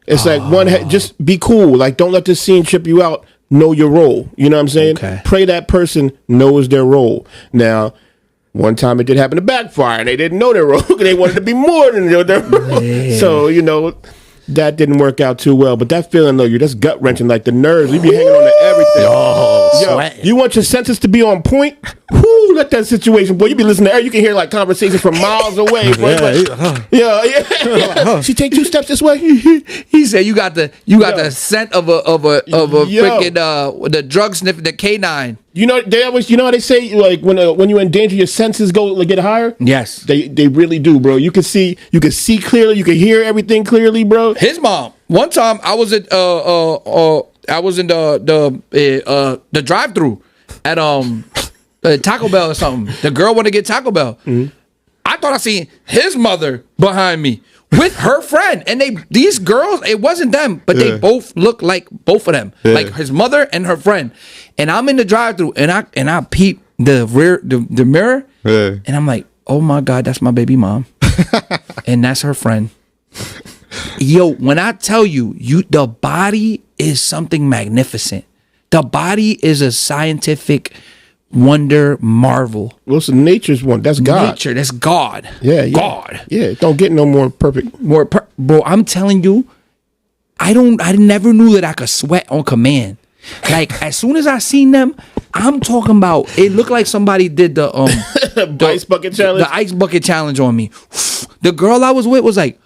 one just be cool. Like, don't let this scene trip you out. Know your role. You know what I'm saying? Okay. Pray that person knows their role. Now, one time it did happen to backfire, and they didn't know their role. They wanted to be more than their role. Yeah. So that didn't work out too well. But that feeling though, you're just gut wrenching. Like the nerves, you be hanging on to everything. Yo, you want your senses to be on point? Whoo, let that situation, boy. You be listening to air, you can hear like conversations from miles away. Bro. Yeah. She take 2 steps this way. He said you got the scent of a freaking the drug sniff, the canine. They always, how they say like when you in danger, your senses get higher. Yes, they really do, bro. You can see clearly, you can hear everything clearly, bro. his mom. One time I was at the drive-through at Taco Bell or something. The girl wanted to get Taco Bell. Mm-hmm. I thought I seen his mother behind me with her friend, and these girls, it wasn't them, but they both look like both of them, like his mother and her friend. And I'm in the drive-through, and I peep the mirror, and I'm like, oh my God, that's my baby mom, and that's her friend. Yo, when I tell you, the body is something magnificent. The body is a scientific wonder marvel. Well, it's nature's one. That's God. Nature, that's God. Yeah. God. Yeah, don't get no more perfect. Bro, I'm telling you, I never knew that I could sweat on command. Like, as soon as I seen them, I'm talking about, it looked like somebody did the Ice bucket challenge. The ice bucket challenge on me. The girl I was with was like,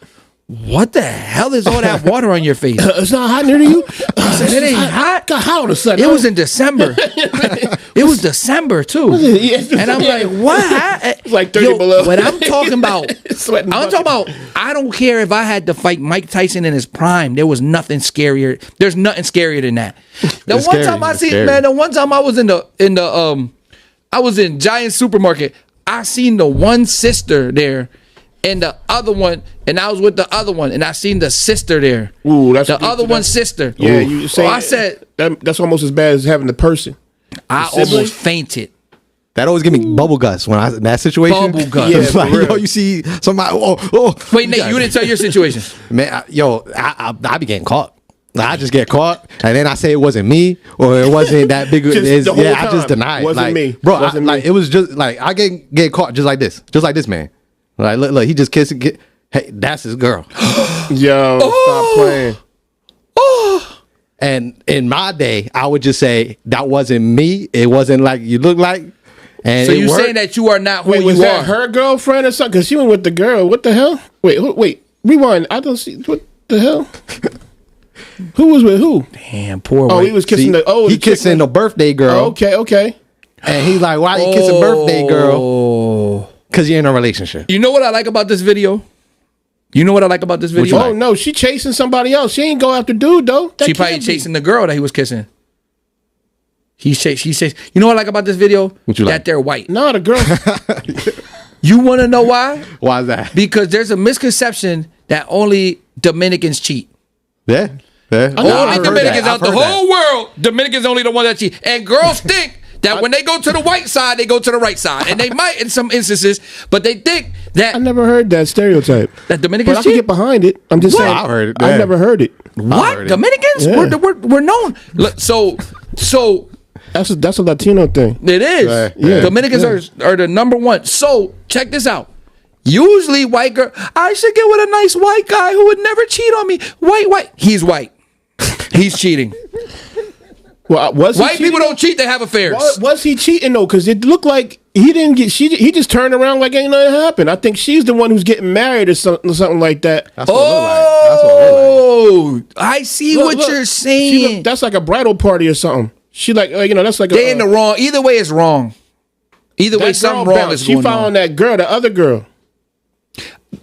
what the hell is all that water on your face? It's not hot near you. I said, it ain't hot. Got hot all of a sudden. It was in December. It was December too. And I'm like, what? It's like 30 below. What I'm talking about, Sweating I'm talking about, I don't care if I had to fight Mike Tyson in his prime. There was nothing scarier. There's nothing scarier than that. The It's one scary. time I It's seen, scary. man, the one time I was I was in Giant Supermarket. I seen the one sister there. And the other one, and I was with the other one, and I seen the sister there. Ooh, that's the other one's sister. Yeah, you say I said that's almost as bad as having the person. I almost fainted. That always give me bubble guts when I in that situation. Bubble guts. It's Yeah, like, for real. yo, you see somebody. Wait, Nate, you didn't tell your situation. Man, I be getting caught. Like, I just get caught, and then I say it wasn't me or it wasn't that big. Just the whole I just time. deny it. Wasn't like, me. bro. Wasn't Like me. it was just like I get caught just like this man. Like look, he just kissed. Hey, that's his girl. Yo, stop playing. And in my day, I would just say that wasn't me. It wasn't like you look like. And So it you worked. saying that you are not who Wait, was you that are? her girlfriend or something? Because she went with the girl. What the hell? Wait, rewind. I don't see what the hell. Who was with who? Damn, poor. Oh, white- he was kissing See, the. Oh, he the chick kissing went- the birthday girl. Oh, okay. And he's like, why you kissing birthday girl? Oh. Because you're in a relationship. You know what I like about this video? You know what I like about this video? Oh no, she chasing somebody else. She ain't go after dude though. That She can't probably be. chasing the girl that he was kissing. She chased. You know what I like about this video? What you like? That they're white. No, the girl. You want to know why? Why is that? Because there's a misconception that only Dominicans cheat. Yeah. know. Only I've heard Dominicans that. out the I've heard whole world. Dominicans only the one that cheat. And girls think that when they go to the white side, they go to the right side. And they might in some instances, but they think that I never heard that stereotype. that But I Dominicans can cheat. get behind it. I'm just What? saying. I heard it, I yeah. never heard it. What? heard it. Dominicans? Yeah. We're known. Look, so That's a Latino thing. it is. Right, yeah. Dominicans are the number one. So check this out. Usually white girl, I should get with a nice white guy who would never cheat on me. White. He's white. He's cheating. Well, was he White cheating? people don't cheat, they have affairs. Was he cheating though? Because it looked like he didn't get. He just turned around like ain't nothing happened. I think she's the one who's getting married or something like that. That's what it look like. That's what it look like. I see Look, what look. you're She saying. look- that's like a bridal party or something. She like that's like They in the wrong. Either way, it's wrong. Either way, that something girl wrong bounced. is She going found on. that girl, the other girl.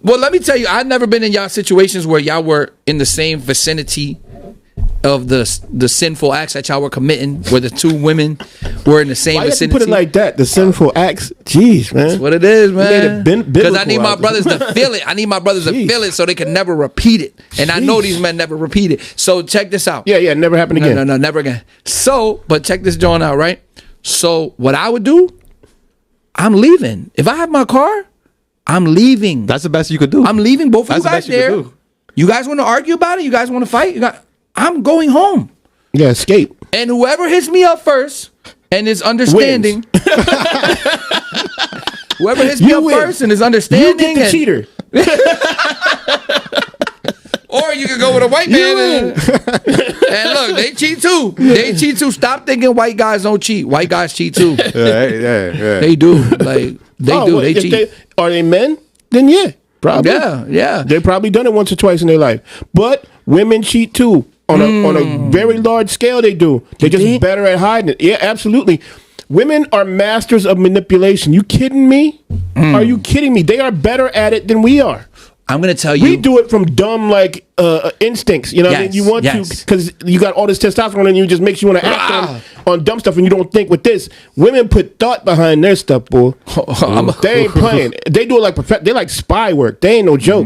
Well, let me tell you, I've never been in y'all situations where y'all were in the same vicinity of the sinful acts that y'all were committing, where the two women were in the same Why you have to vicinity. put it like that? The sinful acts. Jeez, man. That's what it is, made man. it Because biblical I need my out brothers there. to feel it. I need my brothers to Jeez. feel it so they can never repeat it. And I know these men never repeat it. So check this out. Yeah, never happened again. No, never again. So, but check this joint out, right? So what I would do, I'm leaving. If I have my car, I'm leaving. That's the best you could do. I'm leaving both of That's you the guys best you could there. do. You guys want to argue about it? You guys want to fight? I'm going home. Yeah, escape. And whoever hits me up first and is understanding, whoever hits me You up win. first and is You understanding, get the and- cheater. or you can go with a white man and look, they cheat too. They cheat too. Stop thinking white guys don't cheat. White guys cheat too. yeah. They do. Like they do. well, They if cheat. are they men? Then yeah, probably. Yeah. They probably done it once or twice in their life. But women cheat too. On a very large scale, they do. They're just think? better at hiding it. Yeah, absolutely. Women are masters of manipulation. You kidding me? Are you kidding me? They are better at it than we are. I'm gonna tell you. We do it from dumb instincts. You know what I mean? Yes, You want yes. to because you got all this testosterone and you just makes you want to act on dumb stuff and you don't think with this. Women put thought behind their stuff, boy. They ain't playing. They do it like they like spy work. They ain't no joke.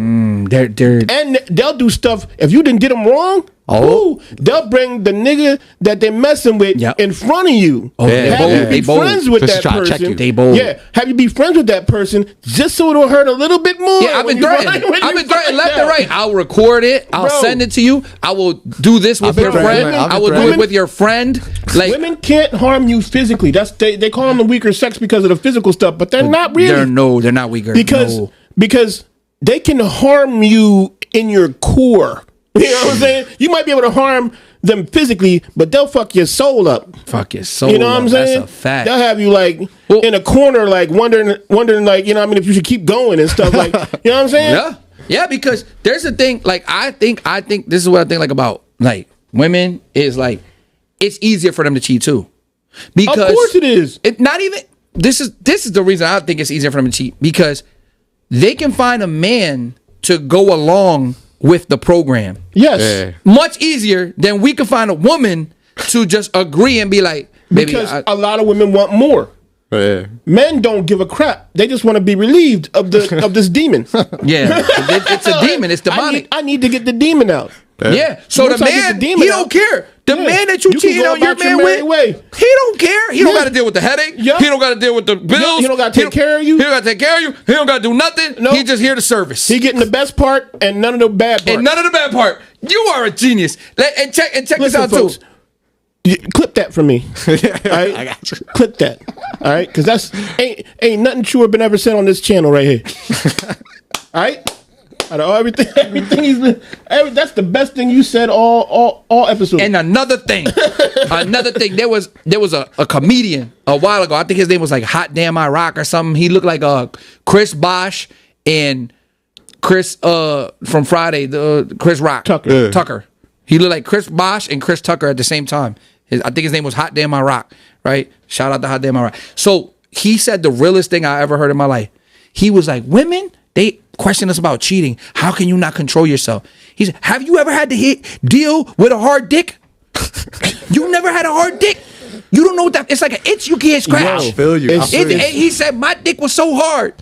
They're And they'll do stuff if you didn't get them wrong. Oh. They'll bring the nigga that they're messing with Yep. in front of you. Oh, they have bold. you They be bold. friends with Just that to try to check person. you. They bold. Yeah, have you be friends with that person just so it'll hurt a little bit more. Yeah, I've when been you threatened. find- when I've you been threatened find left and out. right. I'll record it. I'll Bro. send it to you. I will do this with been your threatened, friend. man. I've I been will do it threatened. with your friend. Like Women can't harm you physically. They call them the weaker sex because of the physical stuff, but they're not really. they're not weaker. because No. because they can harm you in your core. You know what I'm saying? You might be able to harm them physically, but they'll fuck your soul up. Fuck your soul. You know what I'm saying? That's a fact. They'll have you like Well- in a corner, like wondering, like, you know what I mean, if you should keep going and stuff like, you know what I'm saying? Yeah, because there's a thing. Like I think this is what I think like about like women is like it's easier for them to cheat too. Because Of course it is. It not even this is the reason I think it's easier for them to cheat because they can find a man to go along with the program. Yes. Yeah. Much easier than we can find a woman to just agree and be like, baby, Because a lot of women want more. Yeah. Men don't give a crap. They just want to be relieved of the of this demon. yeah, it's a demon. It's demonic. I need to get the demon out. Yeah. So Once the I get man, the demon he out, don't care. The yeah, man that you you can cheating go on your about your man merry with, way. he don't care. He don't Yeah. got to deal with the headache. Yeah. He don't got to deal with the bills. He don't gotta take care of you. He don't got to take care of you. He don't got to do nothing. Nope. He just here to service. He getting the best part and none of the bad part. and none of the bad part. You are a genius. And check this Listen, out folks, too. clip that for me. All right? I got you. Clip that. All right? Because that's ain't nothing truer been ever said on this channel right here. All right? Out of everything he's been, that's the best thing you said all episodes. And another thing, there was a comedian a while ago. I think his name was like Hot Damn I Rock or something. He looked like Chris Bosh and Chris from Friday, the Chris Rock Tucker. Yeah. Tucker. He looked like Chris Bosh and Chris Tucker at the same time. I think his name was Hot Damn I Rock. Right? Shout out to Hot Damn I Rock. So he said the realest thing I ever heard in my life. He was like, women, they question us about cheating. How can you not control yourself? He said, have you ever had to deal with a hard dick? You never had a hard dick? You don't know what that, it's like an itch you can't scratch. I feel you. I It's- feel you. He said, my dick was so hard.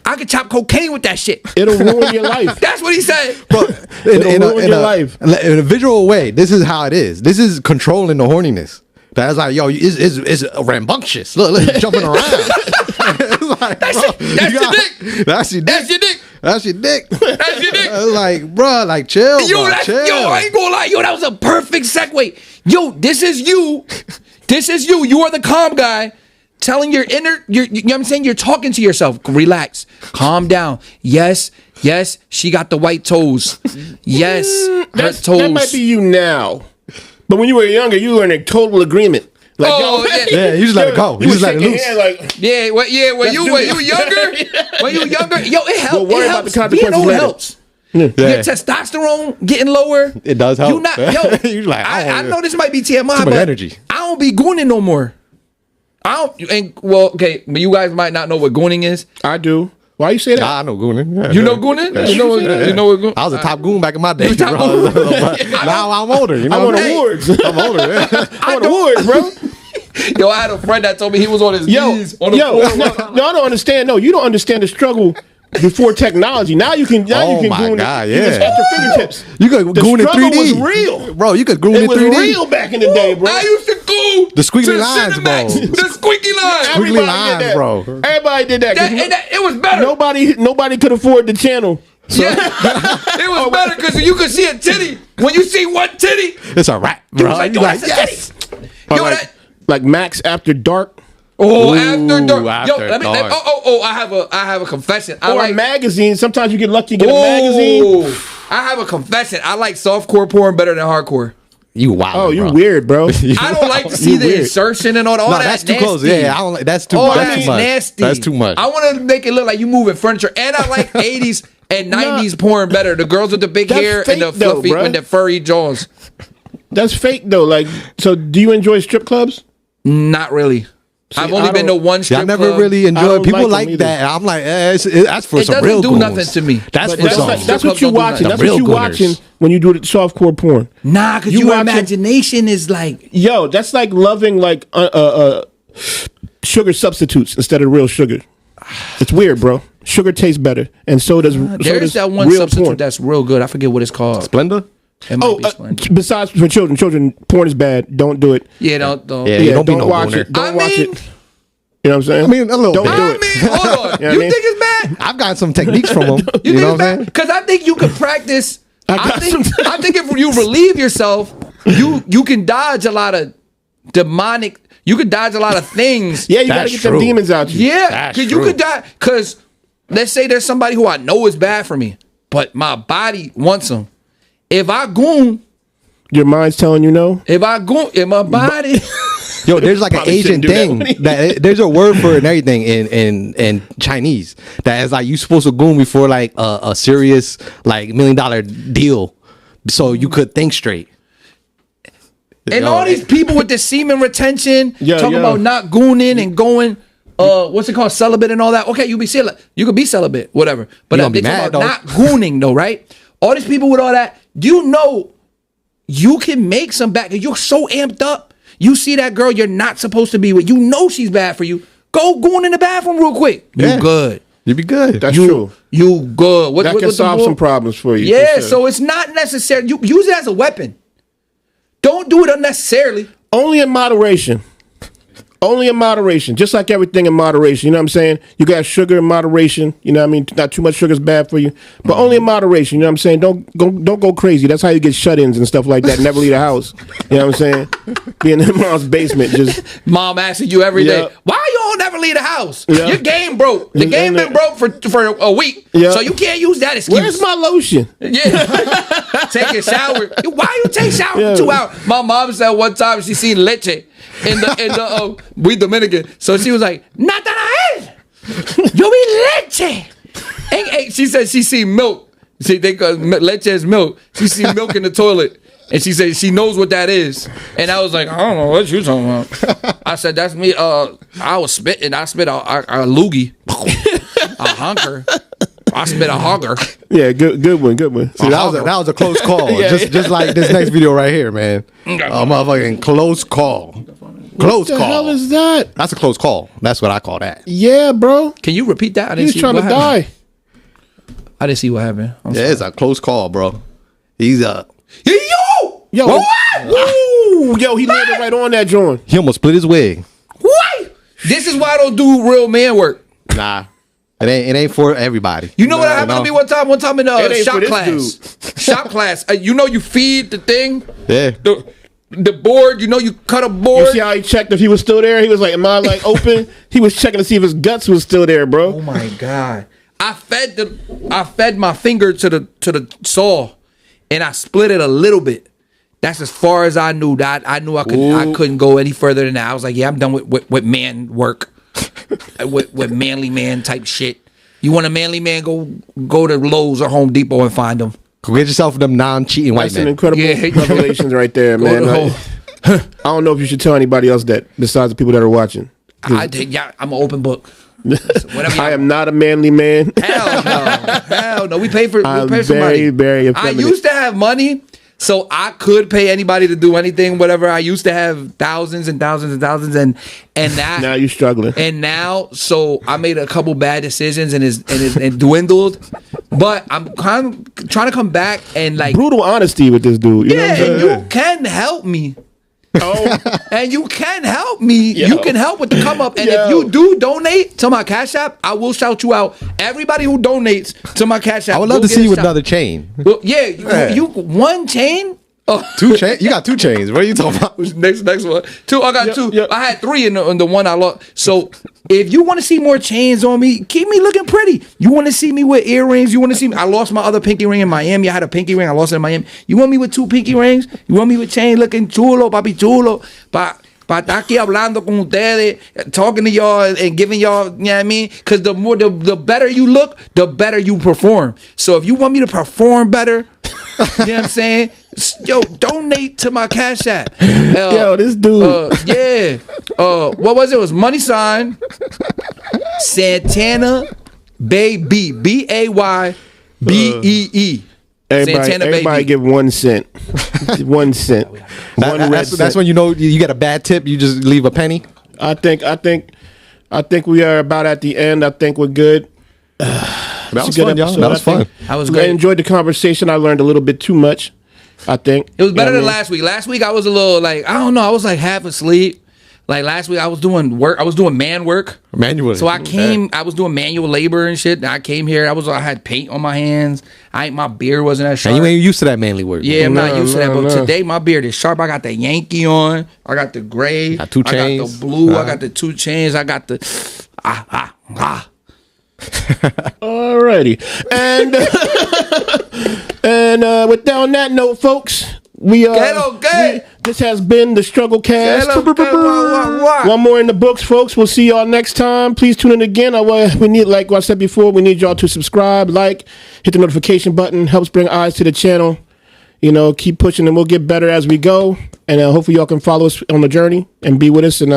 I could chop cocaine with that shit. It'll ruin your life. That's what he said. But It'll ruin your life. in a visual way, this is how it is. This is controlling the horniness. That's like, yo, it's rambunctious. Look, he's jumping around. It's like, That's bro, it. That's you your dick. That's your dick. That's your dick. That's your dick. That's your dick. It's like, bro, like chill, Yo, bro, chill. I ain't gonna lie. Yo, that was a perfect segue. Yo, this is you. This is you. You are the calm guy telling you know what I'm saying? You're talking to yourself. Relax. Calm down. Yes, she got the white toes. Yes, her That toes. might be you now. But when you were younger, you were in a total agreement. Like, Oh, yo, yeah. Yeah, you just let it go. You just let it shaking loose. your hand like, Yeah, when you do younger, yo, it helps. Don't worry It about the helps. consequences Being old later. helps. Yeah. Your testosterone getting lower. It does help. You not yo. You like, I I don't- know this might be TMI, much but energy. I don't be gooning no more. I don't. And well, okay, but you guys might not know what gooning is. I do. Why you say that? I know Goonin. Yeah, You yeah. know Goonin? You know what? You know what? I was a top goon back in my day, top bro. goon? But now I'm older. You I know want what I'm saying? awards. I'm older. Yeah. I want awards, bro. Yo, I had a friend that told me he was on his Yo, knees on the yo, floor. no, I don't understand. No, you don't understand the struggle before technology. Now you can, Oh my goon it. God, You just yeah. at your fingertips. You could The goon in struggle 3D. was real. Bro, you could goon It in was 3D. real back in the day, bro. I used to go The squiggly to lines, Cinemax. bro. The squeaky lines. Squiggly Everybody lines, did that. bro. Everybody did that. 'cause It was better. nobody could afford the channel. Yeah. It was better because you could see a titty. When you see one titty, It's a wrap, bro. was like, You "Oh, like, that's a yes. Yo, like, that. like Max After Dark. Oh, Ooh, after dark. Yo, After let me. Dark. I have a confession. I Or like a magazine. Sometimes you get lucky and get a magazine. Ooh, I have a confession. I like softcore porn better than hardcore. You wild. Oh, you bro. weird, bro. I don't like to see the weird. insertion and all No, that. that's too nasty. close. Yeah, I don't like. That's too. Oh, that's that's too much. nasty. That's too much. I want to make it look like you moving furniture, and I like 80s and 90s porn better. The girls with the big That's hair fake and the though, fluffy bruh. and the furry jaws. That's fake though. Like, so do you enjoy strip clubs? Not really. I've only I been to don't- one strip I never club. really I enjoyed. don't People like like, them either. that. I'm like, that's for It some doesn't real do goons. nothing to me. That's But for that's some. like- That's Strip what you clubs don't do watching. nothing. That's Real what you gooners. watching when you do the softcore porn. Nah, because You your watching- imagination is like. Yo, that's like loving like sugar substitutes instead of real sugar. It's weird, bro. Sugar tastes better, and so does There's that one real substitute porn. that's real good. I forget what it's called. Splendor. It might Oh, be Splendid. besides for children, porn is bad. Don't do it. Yeah, don't. Yeah, Yeah, don't be don't no watch gooner. it. Don't I watch mean- it. You know what I'm saying? I mean, a little Don't bit. do I it. mean, hold on. You know what I You mean? think it's bad? I've gotten some techniques from them. You, You know think what I'm it's saying? Because I think you could practice. I got think some- I think if you relieve yourself, you can dodge a lot of demonic. You could dodge a lot of things. Yeah, you gotta That's get them true. demons out you. Yeah, That's because you true. could die. Because let's say there's somebody who I know is bad for me, but my body wants them. If I goon, Your mind's telling you no. if my body. Yo, there's like an Probably Asian shouldn't do that thing when he- that there's a word for it and everything in Chinese that is like you supposed to goon before like a serious like $1 million deal, so you could think straight. And Yo, all these people with the semen retention, Yeah, talking yeah. about not gooning and going, what's it called, celibate and all that. Okay, you could be celibate, whatever. But You gonna they be talking mad, about though. not gooning though, right? All these people with all that, do you know you can make some back? You're so amped up. You see that girl you're not supposed to be with. You know she's bad for you. Go goon in the bathroom real quick. You Yeah. good. You'd be good. That's true. You good. What, That what- can what the solve bull- some problems for you. Yeah, for sure. so it's not necessary. You use it as a weapon. Don't do it unnecessarily. Only in moderation. Only in moderation. Just like everything in moderation. You know what I'm saying? You got sugar in moderation. You know what I mean? Not too much sugar is bad for you. But only in moderation. You know what I'm saying? Don't go crazy. That's how you get shut-ins and stuff like that. Never leave the house. You know what I'm saying? Be in mom's basement. Just Mom asking you every day, Yeah. why you all never leave the house? Yeah. Your game broke. The Just game ain't been broke for a week. Yeah. So you can't use that excuse. where's my lotion? Yeah. Take a shower. Why you take shower Yeah. for 2 hours? My mom said one time she seen leche in the we Dominican. So she was like, Nathanael, yo vi leche. And she said she seen milk. She think leche is milk. She seen milk in the toilet. And she said she knows what that is. And I was like, I don't know what you talking about. I said, that's me. I was spitting. I spit a loogie. A hunker. I spit a hogger. Yeah, good one. See, that was a close call. Yeah, just like this next video right here, man. A motherfucking close call. Close What the call. hell is that? That's a close call. That's what I call that. Yeah, bro. Can you repeat that? I He didn't was see trying to what happened. die. I didn't see what happened. I'm Yeah, it's a close call, bro. He's Yo! Yo, ooh, yo, he landed right on that joint. he almost split his wig. What? This is why I don't do real man work. Nah, it ain't for everybody. You know what happened to me one time? One time in It ain't shop for this class. Shop class. You know you feed the thing? Yeah. The board, you know you cut a You board. see how he checked if he was still there? He was like, am I like open? He was checking to see if his guts was still there, Oh bro. my God. I fed my finger to the saw and I split it a little bit. That's as far as I knew. That I knew I couldn't go any further than that. I was like, yeah, I'm done with man work. with manly man type shit. You want a manly man, go to Lowe's or Home Depot and find them. Go get yourself them non-cheating white That's an men. incredible Yeah. revelations right there, Go man. to Like, I don't know if you should tell anybody else that besides the people that are watching. I'm an open book. Whatever I am not a manly man. Hell no. We pay for I'm somebody. very I effeminate. used to have money, so I could pay anybody to do anything, whatever. I used to have thousands and thousands and thousands, and that Now you're struggling. and now, so I made a couple bad decisions and it dwindled. But I'm kind of trying to come back and like, Brutal honesty with this dude. You know what I'm yeah, and saying? you can help me. Oh, And you can help me. Yo. You can help with the come up. And Yo. if you do donate to my Cash App, I will shout you out. Everybody who donates to my Cash App, I would love will to get see a you with shout. another chain. Well, yeah, you one chain. Oh, 2 chains? You got 2 chains. What are you talking about? next one. 2. I got 2. yep. I had 3 in the one I lost. So if you want to see more chains on me, keep me looking pretty. You want to see me with earrings? You want to see me? I lost my other pinky ring in Miami. I had a pinky ring. I lost it in Miami. You want me with 2 pinky rings? You want me with chain looking chulo, papi chulo? Pa estar aquí hablando con ustedes, talking to y'all and giving y'all, you know what I mean? Because the better you look, the better you perform. So if you want me to perform better, you know what I'm saying? Yo, donate to my Cash App. yo, this dude. Yeah. What was it? It was money sign Santana Baby. BAYBEE. Santana Everybody Baby. give 1 cent. 1 cent. One red That's cent. when you know you get a bad tip. You just leave a penny. I think we are about at the end. I think we're good. That It's was a good fun, y'all. episode, That was I think. fun. That was I great. enjoyed the conversation. I learned a little bit too much, I think. It was better You know than what I mean? last week. Last week I was a little like, I don't know, I was like half asleep. Like last week I was doing work. I was doing man work. Manually. So I came, I was doing manual labor and shit. And I came here, I had paint on my hands. My beard wasn't as sharp. And you ain't used to that manly work. Yeah, I'm not No, used to that. no, But no. today my beard is sharp. I got the Yankee on. I got the gray. Got 2 I got chains. the blue. I got the 2 chains. I got the Alrighty. And with that, on that note, folks, this has been the Struggle Cast. One more in the books, folks. We'll see y'all next time. Please tune in again. We need, like I said before, we need y'all to subscribe, hit the notification button. Helps bring eyes to the channel. You know, keep pushing, and we'll get better as we go. And hopefully y'all can follow us on the journey and be with us. And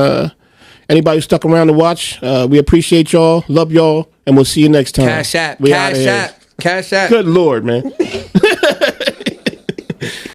anybody who stuck around to watch, we appreciate y'all, love y'all, and we'll see you next time. Cash App. We outta here. Cash App. Good Lord, man.